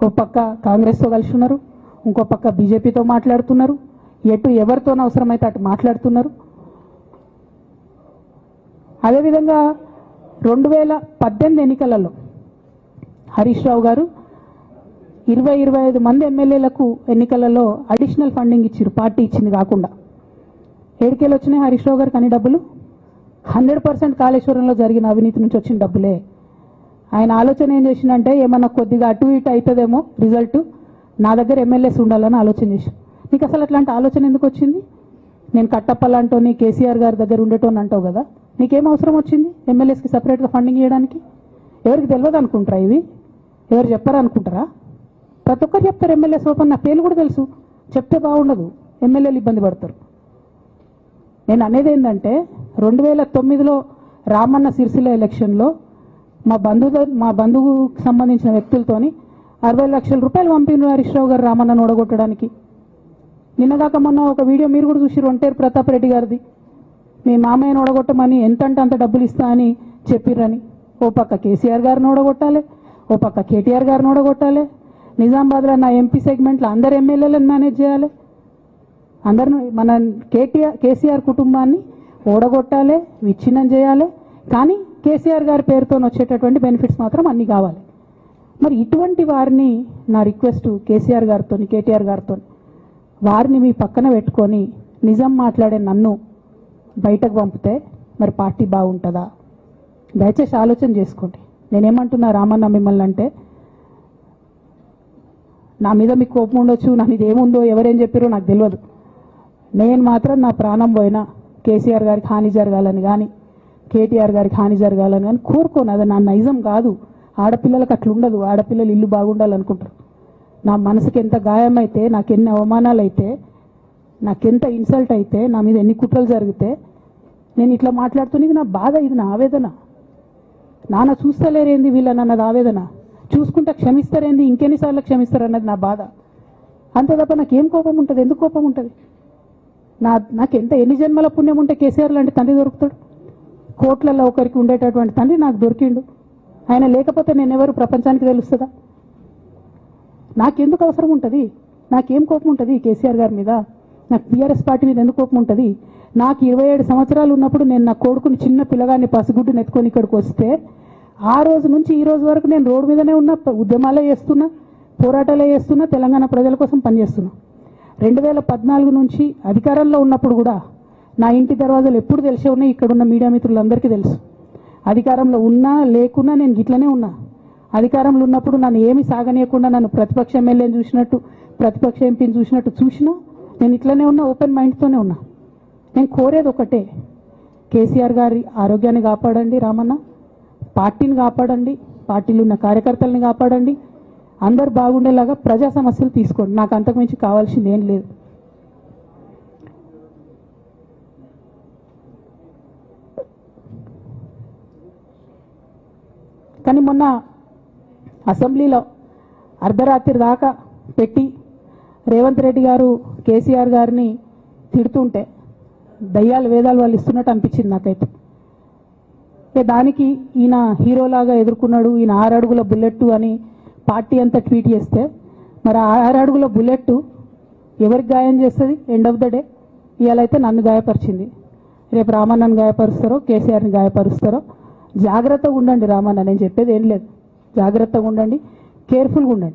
ఓ పక్క కాంగ్రెస్తో కలిసి ఉన్నారు, ఇంకో పక్క బీజేపీతో మాట్లాడుతున్నారు, ఎటు ఎవరితో అవసరమైతే అటు మాట్లాడుతున్నారు. అదేవిధంగా 2018 ఎన్నికలలో హరీష్ రావు గారు 20-25 మంది ఎమ్మెల్యేలకు ఎన్నికలలో అడిషనల్ ఫండింగ్ ఇచ్చారు, పార్టీ ఇచ్చింది కాకుండా. ఏడుకేలు వచ్చినాయి హరీష్ రావు గారికి అన్ని డబ్బులు? 100% కాళేశ్వరంలో జరిగిన అవినీతి నుంచి వచ్చిన డబ్బులే. ఆయన ఆలోచన ఏం చేసిందంటే ఏమన్నా కొద్దిగా అటు ఇటు అవుతుందేమో రిజల్ట్, నా దగ్గర ఎమ్మెల్యేస్ ఉండాలని ఆలోచన చేసి. నీకు అసలు అట్లాంటి ఆలోచన ఎందుకు వచ్చింది? నేను కట్టప్పలాంటోని కేసీఆర్ గారి దగ్గర ఉండేటోని అంటావు కదా, నీకేం అవసరం వచ్చింది ఎమ్మెల్యేస్కి సపరేట్గా ఫండింగ్ ఇవ్వడానికి? ఎవరికి తెలియదు అనుకుంటారా? ఇవి ఎవరు చెప్పారు అనుకుంటారా? ప్రతి ఒక్కరు చెప్తారు ఎమ్మెల్యేస్ ఓపెన్, నా పేర్లు కూడా తెలుసు, చెప్తే బాగుండదు, ఎమ్మెల్యేలు ఇబ్బంది పడతారు. నేను అనేది ఏంటంటే 2009లో రామన్న సిరిసిల్ల ఎలక్షన్లో మా బంధువుకు సంబంధించిన వ్యక్తులతోని 60 లక్షల రూపాయలు పంపిన హరీష్ రావు గారు రామన్నను ఓడగొట్టడానికి. నిన్నగాక మొన్న ఒక వీడియో మీరు కూడా చూసి ఒంటేరు ప్రతాప్ రెడ్డి గారిది, మీ మామయ్యను ఓడగొట్టమని ఎంతంటే అంత డబ్బులు ఇస్తా అని చెప్పిర్రని. ఓ పక్క కేసీఆర్ గారిని ఓడగొట్టాలి, ఓ పక్క కేటీఆర్ గారిని ఓడగొట్టాలి, నిజామాబాద్లో నా ఎంపీ సెగ్మెంట్లో అందరు ఎమ్మెల్యేలను మేనేజ్ చేయాలి, అందరిని మన కేసీఆర్ కుటుంబాన్ని ఓడగొట్టాలి, విచ్ఛిన్నం చేయాలి. కానీ కేసీఆర్ గారి పేరుతో వచ్చేటటువంటి బెనిఫిట్స్ మాత్రం అన్నీ కావాలి. మరి ఇటువంటి వారిని నా రిక్వెస్ట్ కేసీఆర్ గారితో కేటీఆర్ గారితో, వారిని మీ పక్కన పెట్టుకొని నిజం మాట్లాడే నన్ను బయటకు పంపితే మరి పార్టీ బాగుంటుందా? దయచేసి ఆలోచన చేసుకోండి. నేనేమంటున్నా రామన్న మిమ్మల్ని అంటే, నా మీద మీకు కోపం ఉండొచ్చు, నా మీద ఏముందో ఎవరేం చెప్పారో నాకు తెలియదు. నేను మాత్రం నా ప్రాణం పోయినా కేసీఆర్ గారికి హాని జరగాలని కానీ కేటీఆర్ గారికి హాని జరగాలని కానీ కోరుకోను. అది నా నైజం కాదు. ఆడపిల్లలకు అట్లుండదు, ఆడపిల్లలు ఇల్లు బాగుండాలనుకుంటారు. నా మనసుకి ఎంత గాయమైతే, నాకు ఎన్ని అవమానాలు అయితే, నాకెంత ఇన్సల్ట్ అయితే, నా మీద ఎన్ని కుట్రలు జరిగితే నేను ఇట్లా మాట్లాడుతున్నది నా బాధ, ఇది నా ఆవేదన. నాన్న చూస్తలేరేంది వీళ్ళని అన్నది ఆవేదన, చూసుకుంటే క్షమిస్తారేంది ఇంకెన్నిసార్లు క్షమిస్తారు అన్నది నా బాధ. అంతే తప్ప నాకేం కోపం ఉంటుంది? ఎందుకు కోపం ఉంటుంది? నాకెంత ఎన్ని జన్మల పుణ్యం ఉంటే కేసీఆర్ లాంటి తండ్రి దొరుకుతాడు? కోట్లలో ఒకరికి ఉండేటటువంటి తండ్రి నాకు దొరికిండు. ఆయన లేకపోతే నేను ఎవరు ప్రపంచానికి తెలుస్తుందా? నాకెందుకు అవసరం ఉంటుంది? నాకేం కోపం ఉంటుంది కేసీఆర్ గారి మీద? నాకు టీఆర్ఎస్ పార్టీ మీద ఎందుకు కోపం ఉంటుంది? నాకు 27 సంవత్సరాలు ఉన్నప్పుడు నేను నా కొడుకుని చిన్న పిల్లగాన్ని పసిగుడ్డుని ఎత్తుకొని ఇక్కడికి వస్తే ఆ రోజు నుంచి ఈ రోజు వరకు నేను రోడ్డు మీదనే ఉన్నా, ఉద్యమాలే చేస్తున్నా, పోరాటాలే చేస్తున్నా, తెలంగాణ ప్రజల కోసం పనిచేస్తున్నా. 2014 నుంచి అధికారంలో ఉన్నప్పుడు కూడా నా ఇంటి దర్వాజాలు ఎప్పుడు తెలిసే ఉన్నాయి, ఇక్కడున్న మీడియా మిత్రులందరికీ తెలుసు. అధికారంలో ఉన్నా లేకున్నా నేను గిట్లనే ఉన్నా. అధికారంలో ఉన్నప్పుడు నన్ను ఏమి సాగనీయకుండా నన్ను ప్రతిపక్ష ఎమ్మెల్యేని చూసినట్టు, ప్రతిపక్ష ఎంపీని చూసినట్టు చూసినా నేను ఇట్లనే ఉన్నా, ఓపెన్ మైండ్తోనే ఉన్నా. నేను కోరేది ఒకటే, కేసీఆర్ గారి ఆరోగ్యాన్ని కాపాడండి రామన్న, పార్టీని కాపాడండి, పార్టీలో ఉన్న కార్యకర్తల్ని కాపాడండి, అందరు బాగుండేలాగా ప్రజా సమస్యలు తీసుకోండి. నాకు అంతకుమించి కావాల్సింది ఏం లేదు. కానీ మొన్న అసెంబ్లీలో అర్ధరాత్రి దాకా పెట్టి రేవంత్ రెడ్డి గారు కేసీఆర్ గారిని తిడుతుంటే దయ్యాలు వేదాలు వాళ్ళు ఇస్తున్నట్టు అనిపించింది నాకైతే. దానికి ఈయన హీరోలాగా ఎదుర్కొన్నాడు, ఈయన 6 అడుగుల బుల్లెట్ అని పార్టీ అంతా ట్వీట్ చేస్తే, మరి 6 అడుగుల బుల్లెట్ ఎవరికి గాయం చేస్తుంది? ఎండ్ ఆఫ్ ద డే ఇవాళ అయితే నన్ను గాయపరిచింది, రేపు రామన్నను గాయపరుస్తారో కేసీఆర్ని గాయపరుస్తారో. జాగ్రత్తగా ఉండండి రామన్న, నేను చెప్పేది ఏం లేదు, జాగ్రత్తగా ఉండండి, కేర్ఫుల్గా ఉండండి.